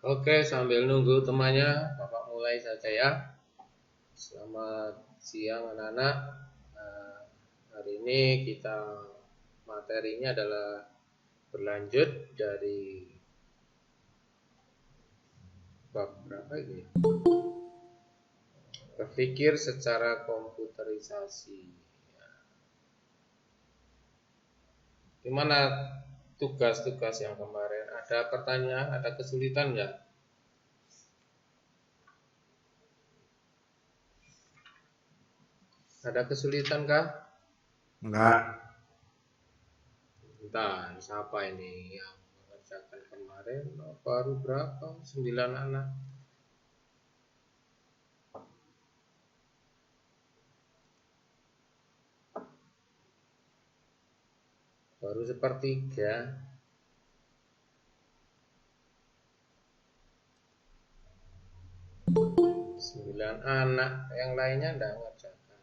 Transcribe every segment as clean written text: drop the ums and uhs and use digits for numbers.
Oke, sambil nunggu temannya, Bapak mulai saja ya. Selamat siang anak-anak. Hari ini kita materinya adalah berlanjut dari bab berapa ini? Berpikir secara komputerisasi. Gimana tugas-tugas yang kemarin? Ada pertanyaan, ada kesulitan nggak? Ada kesulitan kah? Enggak. Bentar, siapa ini yang mengerjakan kemarin? Baru berapa? 9 anak. Baru sepertiga. 9 anak. Yang lainnya enggak ngerjakan.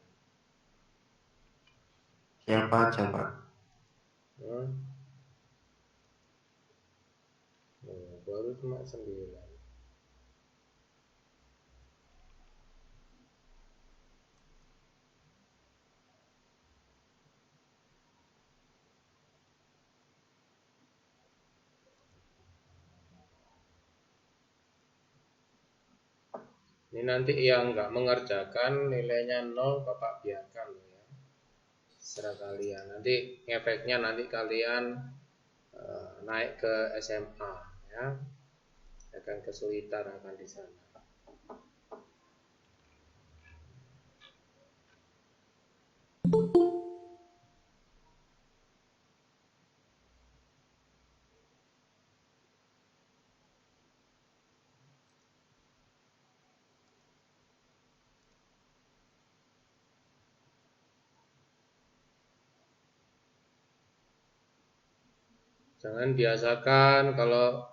Siapa aja, Pak? Baru cuma 9. Ini nanti yang enggak mengerjakan nilainya 0 Bapak biarkan ya. Serah kalian. Nanti efeknya nanti kalian naik ke SMA ya. Akan kesulitan akan di sana. Jangan biasakan kalau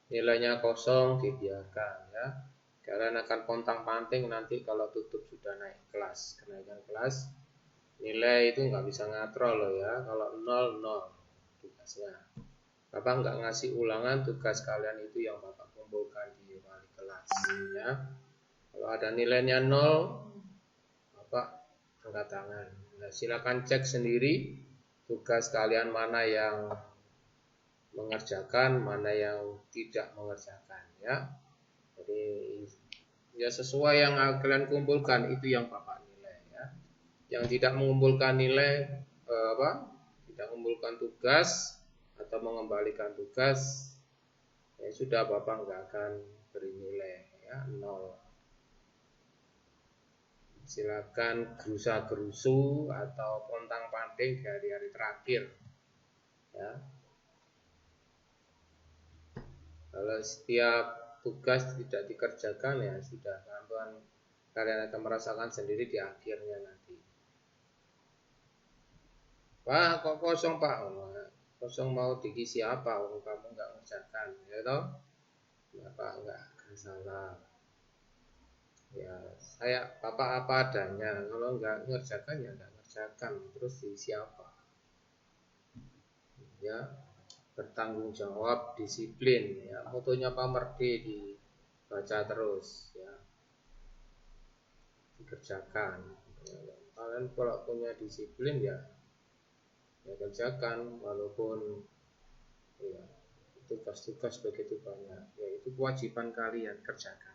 nilainya kosong dibiarkan ya. Kalian akan pontang-panting nanti kalau tutup sudah naik kelas, kenaikan kelas. Nilai itu nggak bisa ngatrol loh ya. Kalau 0, 0 tugasnya. Bapak nggak ngasih ulangan, tugas kalian itu yang Bapak kumpulkan di wali kelas ya. Kalau ada nilainya 0, Bapak angkat tangan. Nah, silakan cek sendiri tugas kalian mana yang mengerjakan, mana yang tidak mengerjakan ya. Jadi ya sesuai yang kalian kumpulkan itu yang Bapak nilai ya. Yang tidak mengumpulkan nilai tidak mengumpulkan tugas atau mengembalikan tugas, ya sudah Bapak nggak akan beri nilai ya 0. Silakan gerusa-gerusu atau pontang-panting di hari-hari terakhir ya. Kalau setiap tugas tidak dikerjakan ya sudah, kalian akan merasakan sendiri di akhirnya nanti. Pak, kok kosong Pak? Kosong mau diisi apa? Kamu nggak ngerjakan, ya toh? Ya Pak, nggak salah. Ya, saya Bapak apa adanya. Kalau nggak ngerjakan ya nggak ngerjakan. Terus diisi apa? Ya, bertanggung jawab, disiplin. Ya, motonya Pak Merdi dibaca terus. Ya, dikerjakan. Ya, kalian kalau punya disiplin ya kerjakan walaupun ya, tugas-tugas begitu banyak, ya itu kewajiban kalian kerjakan.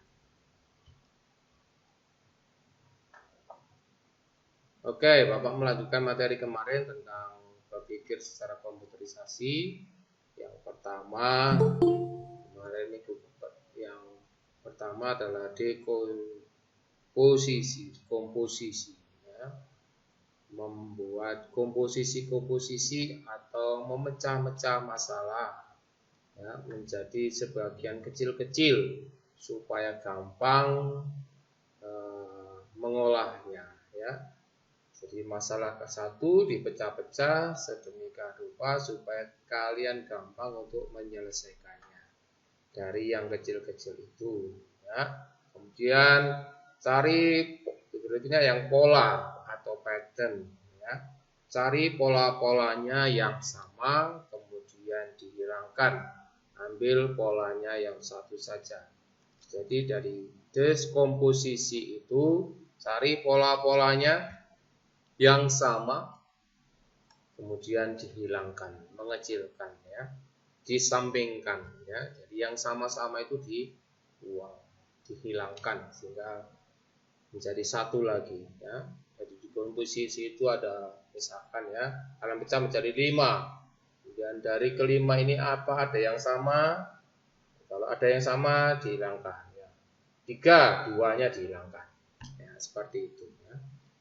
Oke, Bapak melanjutkan materi kemarin tentang berpikir secara komputerisasi. Yang pertama kemarin itu yang pertama adalah komposisi ya. Membuat komposisi-komposisi atau memecah-mecah masalah ya, menjadi sebagian kecil-kecil supaya gampang mengolahnya ya. Jadi masalah ke satu dipecah-pecah sedemikian rupa supaya kalian gampang untuk menyelesaikannya dari yang kecil-kecil itu ya. Kemudian cari berikutnya yang pola atau pattern ya. Cari pola-polanya yang sama kemudian dihilangkan ambil polanya yang satu saja. Jadi dari deskomposisi itu cari pola-polanya yang sama, kemudian dihilangkan, mengecilkan ya, disampingkan ya. Jadi yang sama-sama itu dibuang, dihilangkan sehingga menjadi satu lagi ya. Jadi di komposisi itu ada misalkan ya, alam pecah menjadi 5. Kemudian dari kelima ini apa? Ada yang sama. Kalau ada yang sama dihilangkan ya. 3, 2-nya dihilangkan. Ya, seperti itu ya.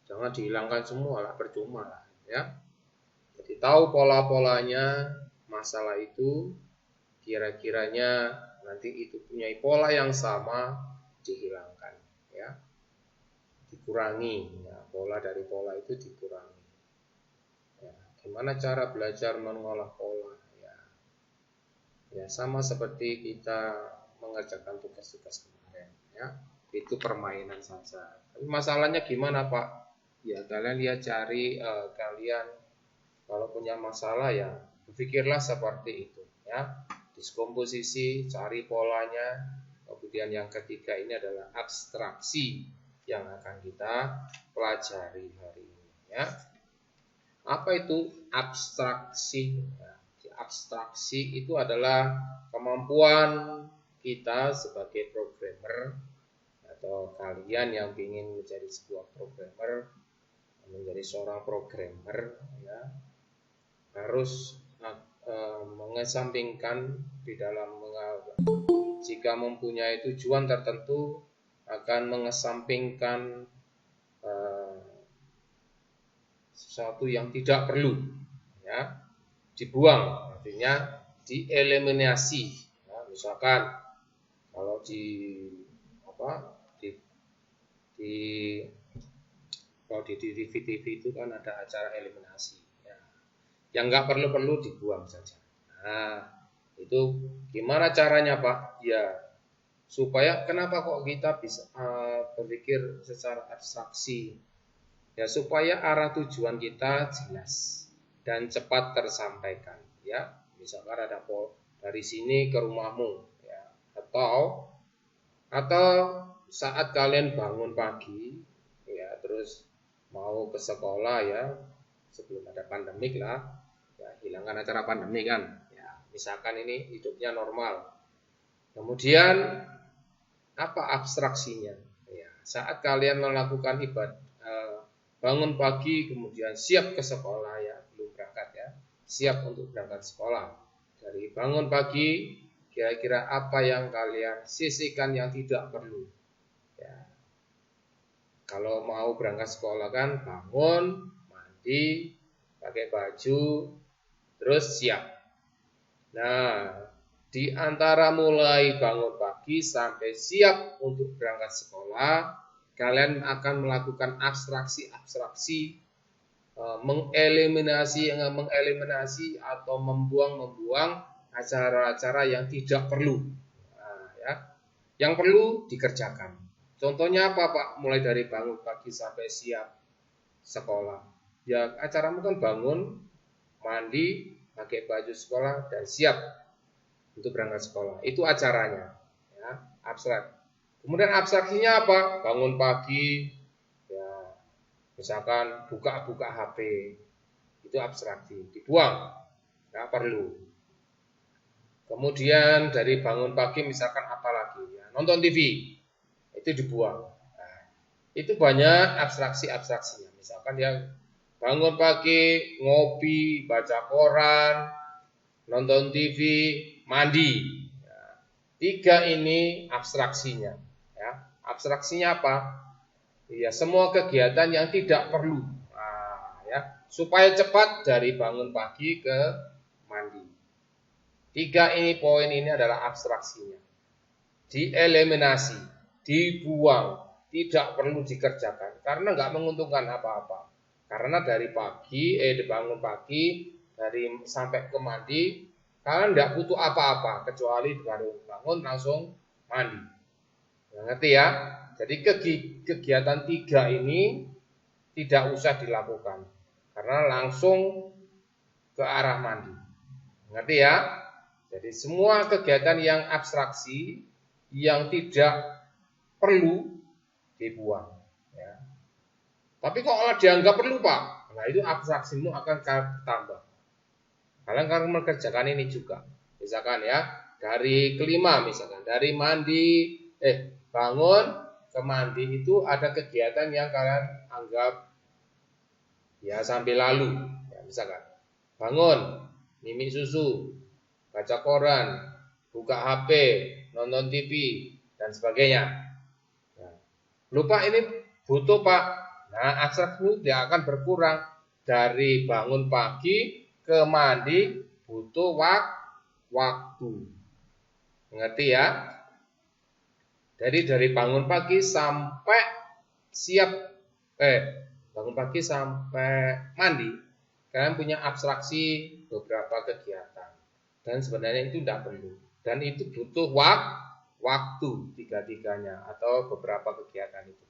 Jangan dihilangkan semua lah, percuma lah ya. Jadi tahu pola-polanya masalah itu, kira-kiranya nanti itu punya pola yang sama dihilangkan ya. Dikurangi ya, pola dari pola itu dikurangi. Ya, gimana cara belajar mengolah pola ya? Ya sama seperti kita mengerjakan tugas-tugas kemarin ya. Itu permainan saja. Tapi masalahnya gimana Pak? Ya kalian lihat cari kalian kalau punya masalah ya berpikirlah seperti itu ya. Diskomposisi, cari polanya. Kemudian yang ketiga ini adalah abstraksi yang akan kita pelajari hari ini ya. Apa itu abstraksi? Abstraksi itu adalah kemampuan kita sebagai programmer atau kalian yang ingin menjadi sebuah programmer, menjadi seorang programmer ya, harus mengesampingkan di dalam jika mempunyai tujuan tertentu akan mengesampingkan sesuatu yang tidak perlu ya, dibuang, artinya dieliminasi ya. Misalkan kalau kalau di TV itu kan ada acara eliminasi ya. Yang nggak perlu dibuang saja. Nah itu gimana caranya Pak? Ya supaya kenapa kok kita bisa berpikir secara abstraksi ya, supaya arah tujuan kita jelas dan cepat tersampaikan ya. Misalkan ada dari sini ke rumahmu ya, atau saat kalian bangun pagi ya, terus mau ke sekolah ya, sebelum ada pandemik lah ya, hilangkan acara pandemik kan ya, misalkan ini hidupnya normal. Kemudian apa abstraksinya ya, saat kalian melakukan ibadah bangun pagi kemudian siap ke sekolah ya, belum berangkat ya, siap untuk berangkat sekolah. Dari bangun pagi kira-kira apa yang kalian sisihkan yang tidak perlu ya. Kalau mau berangkat sekolah kan bangun, mandi, pakai baju, terus siap. Nah di antara mulai bangun pagi sampai siap untuk berangkat sekolah, kalian akan melakukan abstraksi, mengeliminasi atau membuang acara-acara yang tidak perlu. Nah, ya. Yang perlu dikerjakan. Contohnya apa Pak? Mulai dari bangun pagi sampai siap sekolah. Ya acaramu kan bangun, mandi, pakai baju sekolah dan siap untuk berangkat sekolah. Itu acaranya. Ya, abstrak. Kemudian abstraksinya apa? Bangun pagi, ya, misalkan buka HP, itu abstraksi, dibuang, nggak perlu. Kemudian dari bangun pagi, misalkan apa lagi? Ya, nonton TV, itu dibuang. Nah, itu banyak abstraksinya. Misalkan dia bangun pagi, ngopi, baca koran, nonton TV, mandi. Ya, 3 ini abstraksinya. Abstraksinya apa? Ya, semua kegiatan yang tidak perlu. Nah, ya, supaya cepat dari bangun pagi ke mandi. 3 ini poin ini adalah abstraksinya. Dieliminasi, dibuang, tidak perlu dikerjakan karena nggak menguntungkan apa-apa. Karena dari bangun pagi dari sampai ke mandi, kalian nggak butuh apa-apa kecuali baru bangun langsung mandi. Ngerti ya? Jadi kegiatan 3 ini tidak usah dilakukan karena langsung ke arah mandi. Ngerti ya? Jadi semua kegiatan yang abstraksi yang tidak perlu dibuang. Ya. Tapi kalau dianggap perlu Pak, nah itu abstraksimu akan tambah. Kalian akan mengerjakan ini juga. Misalkan ya, dari kelima misalkan, dari bangun ke mandi itu ada kegiatan yang kalian anggap ya sambil lalu. Ya, misalkan bangun, mimik susu, baca koran, buka HP, nonton TV, dan sebagainya. Ya. Lupa ini butuh Pak. Nah, abstraksimu dia akan berkurang dari bangun pagi ke mandi butuh waktu. Mengerti ya? Jadi dari bangun pagi sampai bangun pagi sampai mandi, kalian punya abstraksi beberapa kegiatan. Dan sebenarnya itu tidak perlu. Dan itu butuh waktu tiga-tiganya atau beberapa kegiatan itu.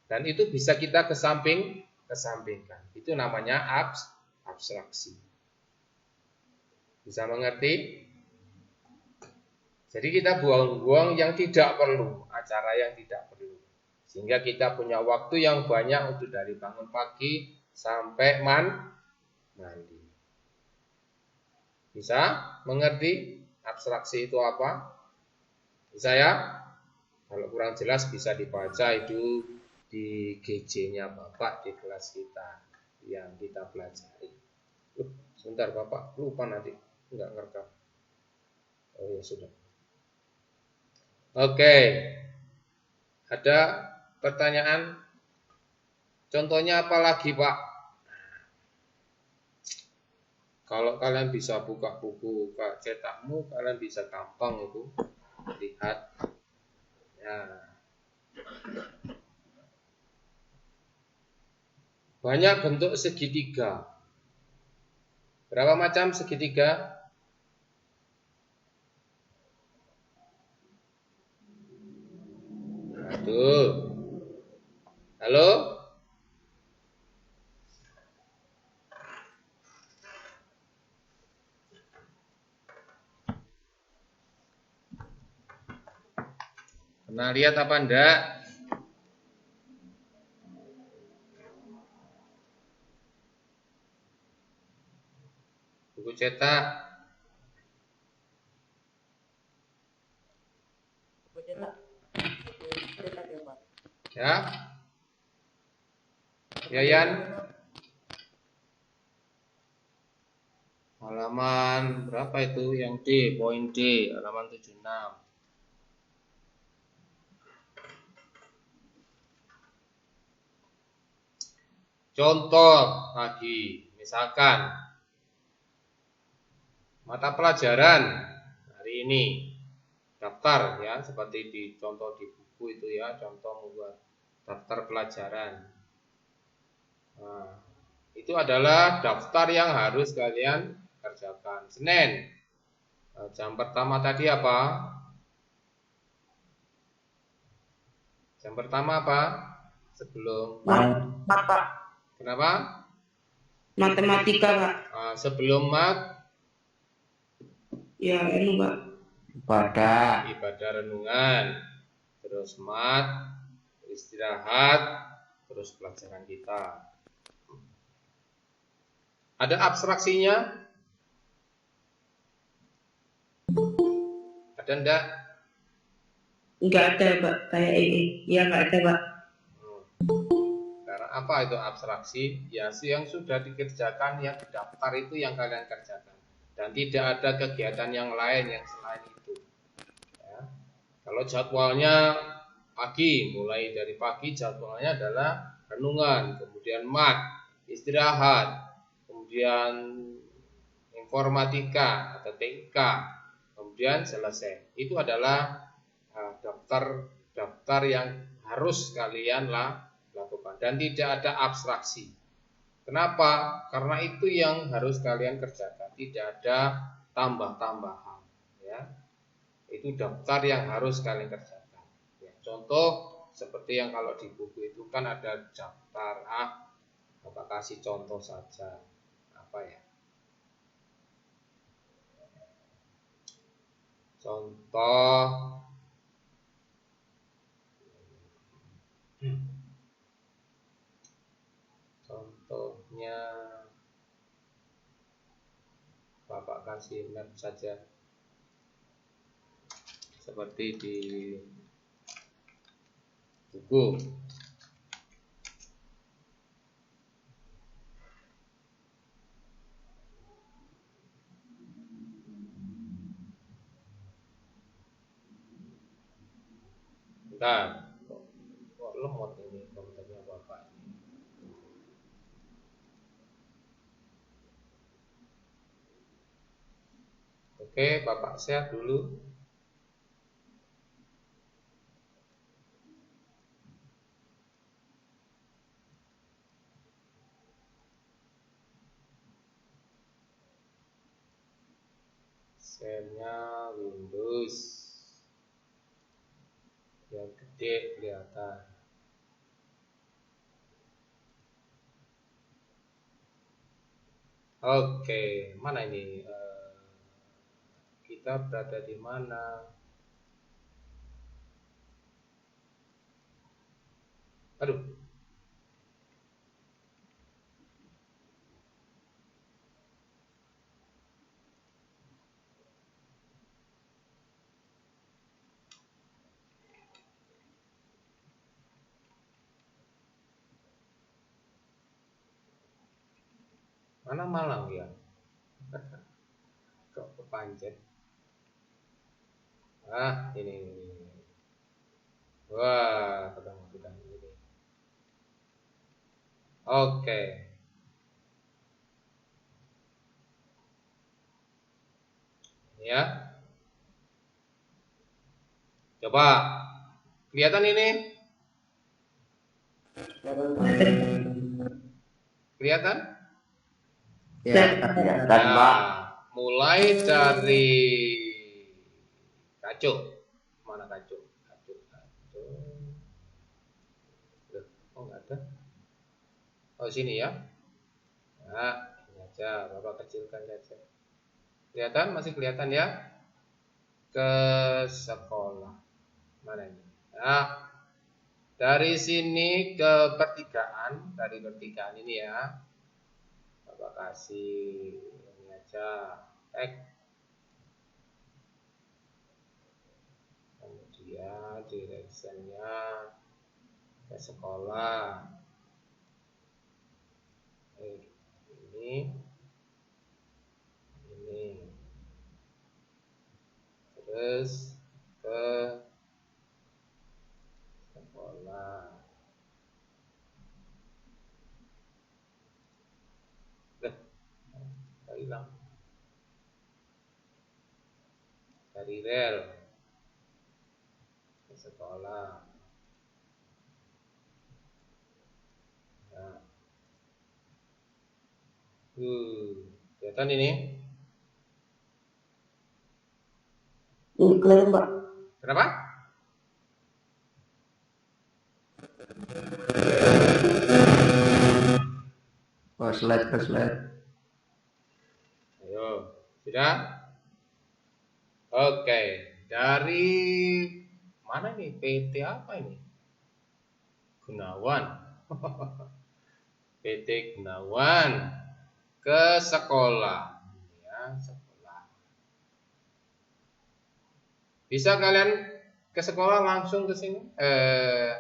Dan itu bisa kita kesampingkan. Itu namanya abstraksi. Bisa mengerti? Jadi kita buang-buang yang tidak perlu, acara yang tidak perlu. Sehingga kita punya waktu yang banyak untuk dari bangun pagi sampai mandi. Bisa mengerti abstraksi itu apa? Bisa ya? Kalau kurang jelas bisa dibaca itu di GJ-nya Bapak di kelas kita yang kita pelajari. Sebentar Bapak, lupa nanti enggak ngerekam. Oh ya sudah. Oke. Ada pertanyaan? Contohnya apa lagi Pak? Kalau kalian bisa buka buku cetakmu, kalian bisa gampang itu lihat. Ya. Banyak bentuk segitiga. Berapa macam segitiga? Tuh. Halo? Pernah lihat apa enggak? Buku cetak. Ya. Yayan. Halaman berapa itu yang D, poin D, halaman 76. Contoh lagi, misalkan mata pelajaran hari ini daftar ya, seperti di contoh di buku itu ya, contoh membuat daftar pelajaran. Nah, itu adalah daftar yang harus kalian kerjakan. Senin, jam pertama tadi apa? Jam pertama apa? Sebelum Pak. Kenapa? Matematika, Pak. Sebelum Ya, ini, Pak. Ibadah renungan. Terus istirahat, terus pelajaran kita. Ada abstraksinya? Ada enggak? Enggak ada, Pak. Kayak ini. Ya, enggak ada, Pak. Karena apa itu abstraksi? Ya, yang sudah dikerjakan, yang daftar itu yang kalian kerjakan. Dan tidak ada kegiatan yang lain yang selain itu. Ya. Kalau jadwalnya pagi, mulai dari pagi jadwalnya adalah renungan, kemudian istirahat, kemudian informatika atau TK, kemudian selesai. Itu adalah daftar yang harus kalian lakukan dan tidak ada abstraksi. Kenapa? Karena itu yang harus kalian kerjakan, tidak ada tambah-tambahan. Ya, itu daftar yang harus kalian kerjakan. Ya, contoh seperti yang kalau di buku itu kan ada daftar Bapak kasih contoh saja apa ya? Contoh contohnya Bapak kasih map saja seperti di buku. Bentar, kok lemot ini komputernya Bapak ini. Oke, Bapak share dulu. Share-nya Windows yang gede kelihatan. Oke, mana ini? Kita berada di mana? Aduh. Mana Malang ya? Kok kepancet? Ini. Wah, ketemu sudah ini. Oke. Ya. Coba kelihatan ini? Kelihatan? Ya, kelihatan, Pak. Mulai dari kacung. Mana kacung? Kacung. Oh, nggak ada. Oh, sini ya. Nah, ini aja. Bapak kecilkan saja. Kelihatan? Masih kelihatan ya? Ke sekolah. Mana ini? Nah, dari sini ke pertigaan. Dari pertigaan ini ya. Bapak kasih ini aja. Kemudian directionnya ke sekolah. Ini terus ke sekolah. Hilang dari rel ke sekolah. Nah, kelihatan ini? Kelihatan, Pak. Kenapa? Oh, slide. Ayo, sudah? Oke, dari mana nih? PT apa ini? Gunawan. PT Gunawan ke sekolah. Ya, sekolah. Bisa kalian ke sekolah langsung ke sini?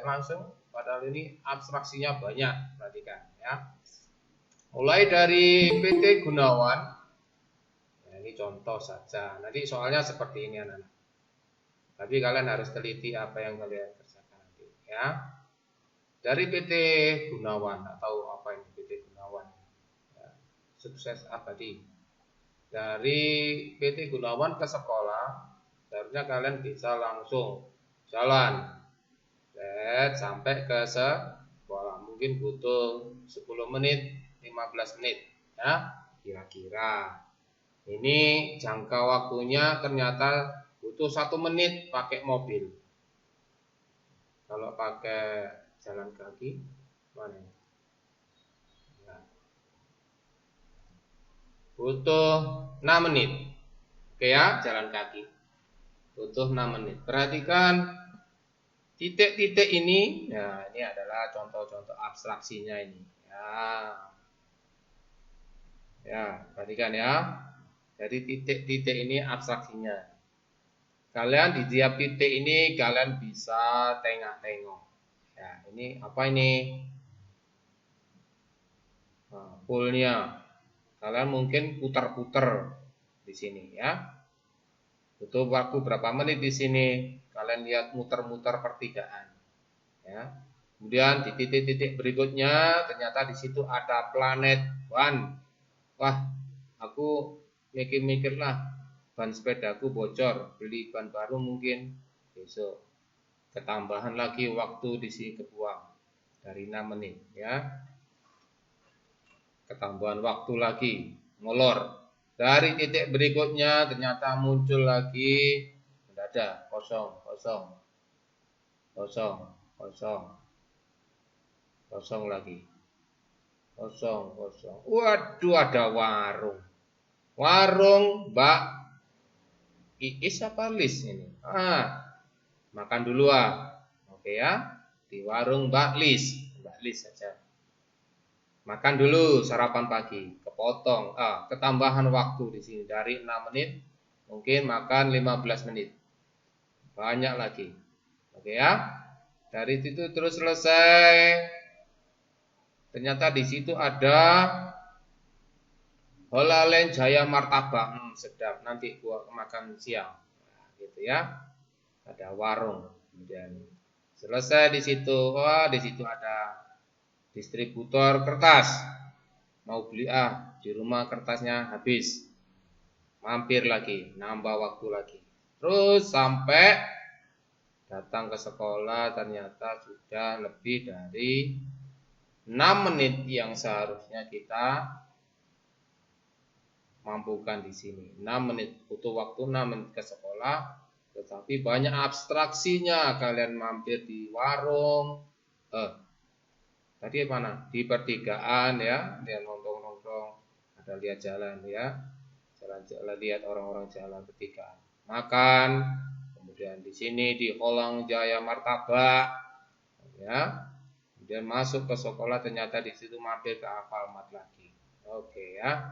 Langsung. Padahal ini abstraksinya banyak. Perhatikan ya. Mulai dari PT Gunawan. Ya, ini contoh saja. Nanti soalnya seperti ini anak-anak. Tapi kalian harus teliti apa yang kalian kerjakan nanti ya. Dari PT Gunawan, atau apa ini PT Gunawan ya, sukses abadi. Dari PT Gunawan ke sekolah, seharusnya kalian bisa langsung jalan sampai ke sekolah. Mungkin butuh 10 menit, 15 menit ya, kira-kira. Ini jangka waktunya ternyata butuh 1 menit pakai mobil. Kalau pakai jalan kaki mana? Nah, butuh 6 menit. Oke ya, jalan kaki. butuh 6 menit. Perhatikan titik-titik ini. Nah, ini adalah contoh-contoh abstraksinya ini. Ya, perhatikan ya. Jadi titik-titik ini abstraksinya. Kalian di tiap titik ini kalian bisa tengok-tengok. Ya, ini apa ini? Nah, poolnya. Kalian mungkin putar-putar di sini ya. Butuh waktu berapa menit di sini? Kalian lihat muter-muter pertigaan. Ya. Kemudian di titik-titik berikutnya ternyata di situ ada planet One. Wah, aku mikir-mikir lah, ban sepedaku bocor, beli ban baru mungkin besok. Ketambahan lagi waktu di sini kebuang dari 6 menit ya. Ketambahan waktu lagi, molor. Dari titik berikutnya ternyata muncul lagi, tidak ada, kosong lagi. Kosong. Waduh, ada warung. Warung Mbak Iis apa Lis ini? Makan dulu Oke ya. Di warung Mbak Lis saja. Makan dulu sarapan pagi. Kepotong. Ketambahan waktu di sini dari 6 menit mungkin makan 15 menit. Banyak lagi. Oke ya. Dari situ terus selesai. Ternyata di situ ada Holalen Jaya Martabak, sedap. Nanti gua makan siang, gitu ya. Ada warung. Kemudian selesai di situ. Di situ ada distributor kertas. Mau beli di rumah kertasnya habis. Mampir lagi, nambah waktu lagi. Terus sampai datang ke sekolah ternyata sudah lebih dari 6 menit yang seharusnya kita mampukan di sini. 6 menit, butuh waktu 6 menit ke sekolah, tetapi banyak abstraksinya. Kalian mampir di warung, tadi mana? Di pertigaan ya, dia nongkrong-nongkrong, ada lihat jalan ya, jalan-jalan lihat orang-orang jalan pertigaan, makan. Kemudian di sini di Holland Jaya Martabak, ya. Kemudian masuk ke sekolah ternyata di situ mampir ke Alfamart lagi. Oke ya.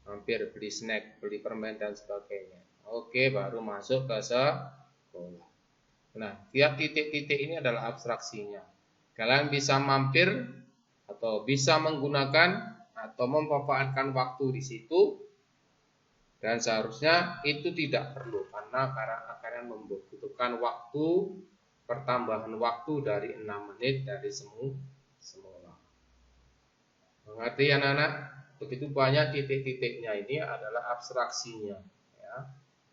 Hampir beli snack, beli permen dan sebagainya. Oke, baru masuk ke sekolah. Nah, tiap titik-titik ini adalah abstraksinya. Kalian bisa mampir atau bisa menggunakan atau memanfaatkan waktu di situ, dan seharusnya itu tidak perlu karena kalian membutuhkan waktu, pertambahan waktu dari 6 menit dari semula. Mengerti anak-anak? Begitu banyak titik-titiknya ini adalah abstraksinya. Ya.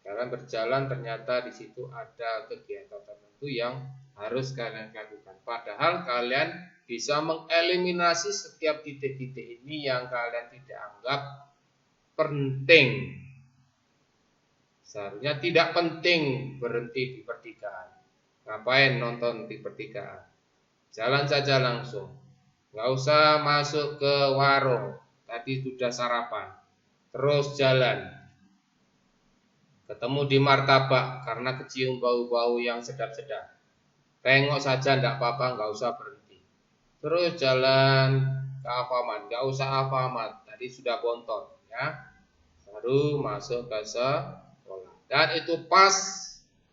Kalian berjalan ternyata di situ ada kegiatan tertentu yang harus kalian lakukan. Padahal kalian bisa mengeliminasi setiap titik-titik ini yang kalian tidak anggap penting. Seharusnya tidak penting berhenti di pertigaan. Ngapain nonton di pertigaan? Jalan saja langsung. Nggak usah masuk ke warung. Tadi sudah sarapan, terus jalan, ketemu di martabak karena kecium bau-bau yang sedap-sedap. Tengok saja tidak apa-apa, nggak usah berhenti. Terus jalan ke Alfamart, nggak usah Alfamart, tadi sudah bontot ya. Baru masuk ke sekolah. Dan itu pas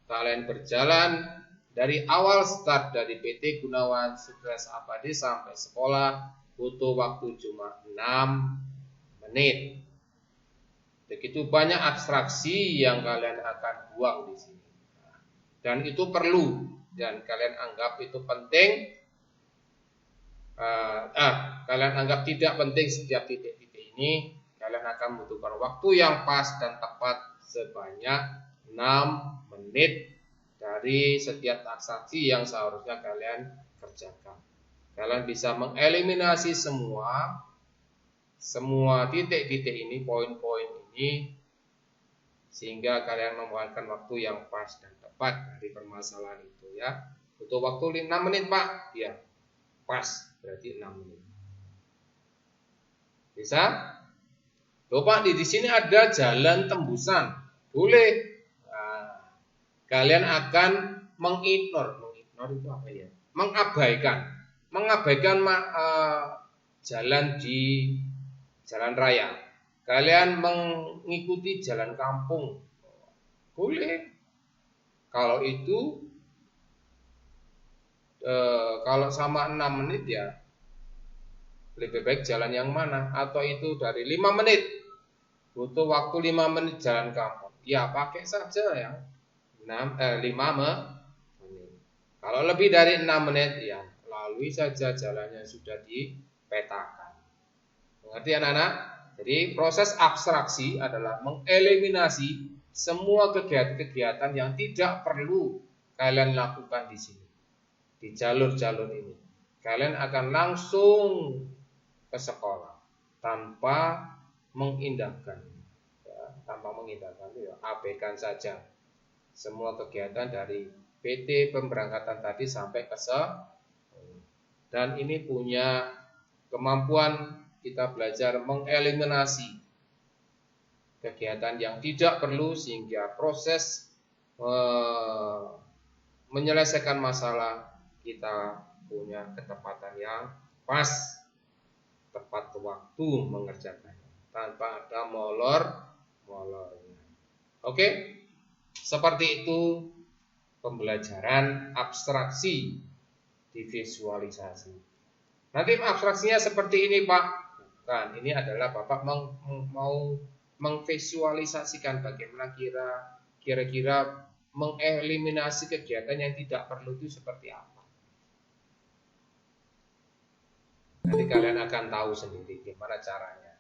kalian berjalan dari awal start dari PT Gunawan Sukses Abadi sampai sekolah butuh waktu cuma 6 menit. Begitu banyak abstraksi yang kalian akan buang di sini. Dan itu perlu dan kalian anggap itu penting. Kalian anggap tidak penting setiap titik-titik ini. Kalian akan membutuhkan waktu yang pas dan tepat sebanyak 6 menit dari setiap abstraksi yang seharusnya kalian kerjakan. Kalian bisa mengeliminasi semua titik-titik ini, poin-poin ini, sehingga kalian memanfaatkan waktu yang pas dan tepat dari permasalahan itu ya. Butuh waktu 6 menit Pak? Ya, pas, berarti 6 menit. Bisa? Loh Pak, di sini ada jalan tembusan. Boleh. kalian akan mengignore itu apa ya? Mengabaikan jalan di jalan raya. Kalian mengikuti jalan kampung. Boleh. Kalau itu kalau sama 6 menit ya lebih baik jalan yang mana? Atau itu dari 5 menit, butuh waktu 5 menit jalan kampung, ya pakai saja yang 5 menit. Kalau lebih dari 6 menit ya lalui saja jalannya sudah dipetakan. Mengerti anak-anak? Jadi proses abstraksi adalah mengeliminasi semua kegiatan-kegiatan yang tidak perlu kalian lakukan di sini, di jalur-jalur ini. Kalian akan langsung ke sekolah tanpa mengindahkan, ya, abaikan saja semua kegiatan dari PT pemberangkatan tadi sampai ke dan ini punya kemampuan kita belajar mengeliminasi kegiatan yang tidak perlu sehingga proses menyelesaikan masalah kita punya ketepatan yang pas, tepat waktu mengerjakannya tanpa ada molornya. Oke, seperti itu pembelajaran abstraksi di visualisasi. Nanti abstraksinya seperti ini Pak. Bukan, ini adalah Bapak mau mengvisualisasikan bagaimana kira-kira mengeliminasi kegiatan yang tidak perlu itu seperti apa. Nanti kalian akan tahu sendiri gimana caranya.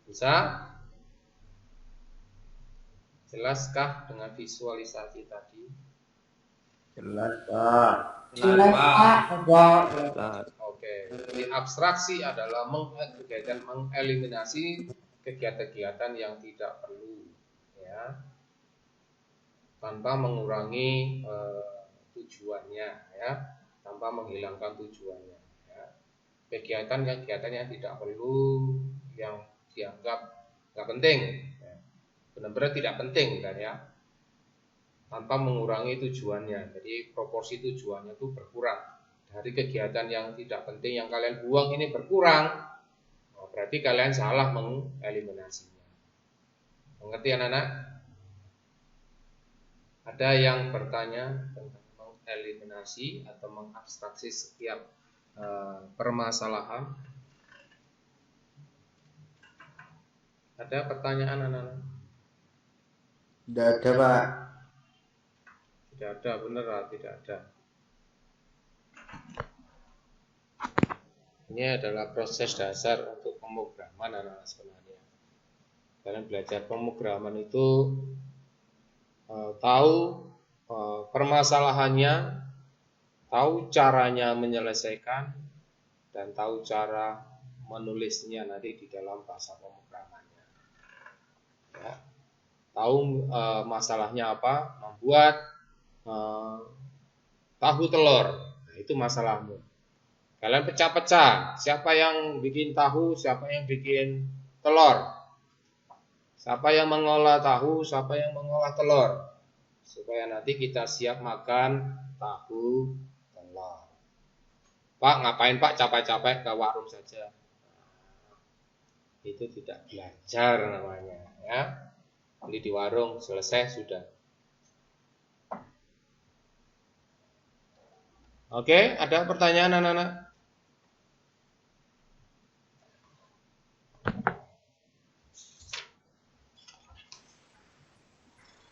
Bisa? Jelaskah dengan visualisasi tadi? Jelas, Pak. Jelas, Pak. Oke. Jadi abstraksi adalah mengeliminasi kegiatan-kegiatan yang tidak perlu, ya, tanpa mengurangi tujuannya, ya, tanpa menghilangkan tujuannya. Ya. Kegiatan yang tidak perlu, yang dianggap nggak penting, ya. Benar-benar tidak penting, kan ya, tanpa mengurangi tujuannya. Jadi proporsi tujuannya itu berkurang. Dari kegiatan yang tidak penting yang kalian buang ini berkurang, berarti kalian salah mengeliminasinya. Mengerti anak-anak? Ada yang bertanya tentang mengeliminasi atau mengabstraksi setiap permasalahan? Ada pertanyaan anak-anak? Tidak ada, Pak. Tidak ada, benar tidak ada. Ini adalah proses dasar untuk pemrograman anak-anak sebenarnya. Kalian belajar pemrograman itu tahu permasalahannya, tahu caranya menyelesaikan, dan tahu cara menulisnya nanti di dalam bahasa pemrogramannya. Ya. Tahu masalahnya apa, membuat tahu telur, nah, itu masalahmu. Kalian pecah-pecah, siapa yang bikin tahu, siapa yang bikin telur, siapa yang mengolah tahu, siapa yang mengolah telur, supaya nanti kita siap makan tahu telur. Pak, ngapain Pak capek-capek ke warung saja? Itu tidak belajar namanya, ya. Beli di warung, selesai sudah. Oke, ada pertanyaan anak-anak?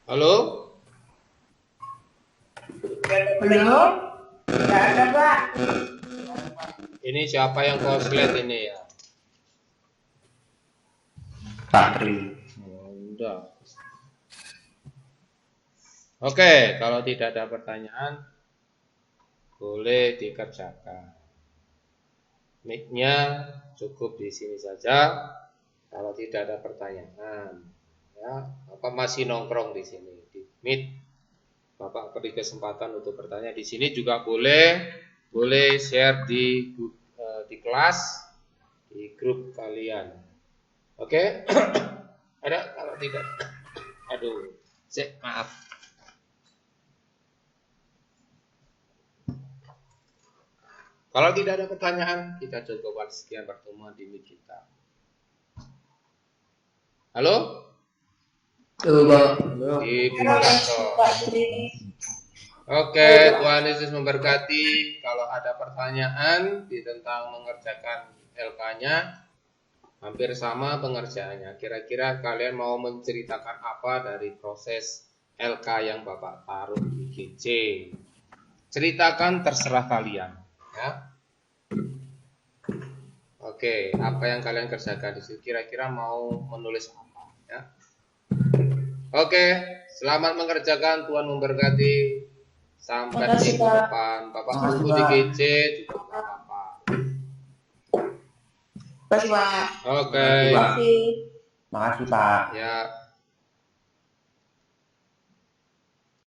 Halo? Belum? Tidak ada, Pak. Ini siapa yang koslet ini ya? Patri. Udah. Oke, kalau tidak ada pertanyaan, boleh dikerjakan. Mic-nya cukup di sini saja. Kalau tidak ada pertanyaan, ya, Bapak masih nongkrong di sini di Meet. Bapak beri kesempatan untuk bertanya di sini juga boleh share di kelas, di grup kalian. Oke? Ada? Kalau tidak, aduh, maaf. Kalau tidak ada pertanyaan, kita cukupkan sekian pertemuan di meet kita. Halo? Halo. Dibuka dong. Oke, Tuhan Yesus memberkati. Kalau ada pertanyaan tentang mengerjakan LK-nya, hampir sama pengerjaannya. Kira-kira kalian mau menceritakan apa dari proses LK yang Bapak taruh di GC? Ceritakan, terserah kalian. Ya. Oke, apa yang kalian kerjakan di situ? Kira-kira mau menulis apa? Ya. Oke, selamat mengerjakan. Tuhan memberkati. Sampai minggu depan. Bapak tunggu di GC juga tidak apa-apa. Terima kasih, Pak. Oke. Makasih, Pak. Ya.